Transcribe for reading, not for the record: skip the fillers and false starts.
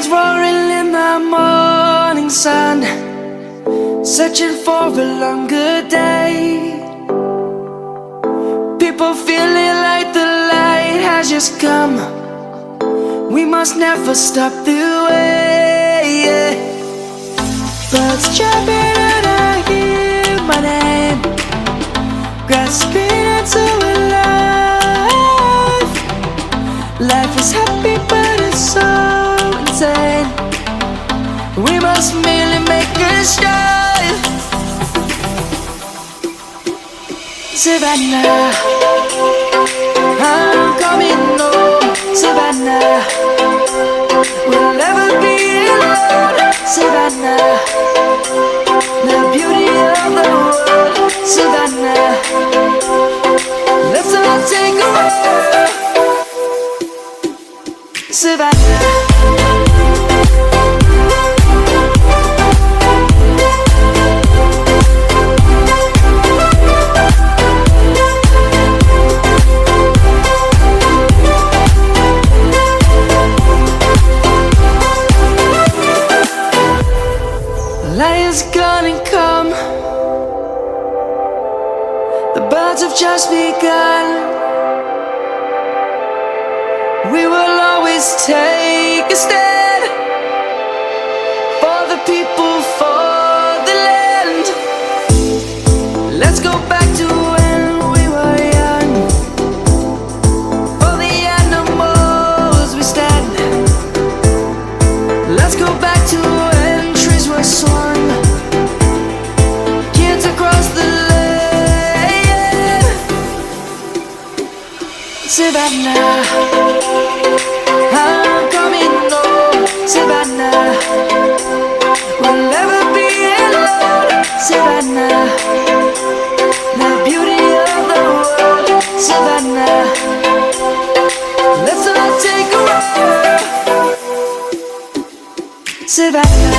roaring in the morning sun, searching for a longer day. People feeling like the light has just come. We must never stop the way. Birds jumping and I hear my name, grasping into a life. Life is happy but it's so insane. We must merely make a strive. Savannah, I'm coming home. Savannah, we'll never be alone. Savannah, the beauty of the world. Savannah, let's all take a walk. Savannah. Lion's gonna come. The birds have just begun. We will always take a stand for the people, for the land. Let's go back to when we were young. For the animals we stand. Let's go back to when trees were swung, kids across the land. Savannah, I'm coming home. Savannah, we'll never be alone. Savannah, the beauty of the world. Savannah, let's all take a walk. Savannah.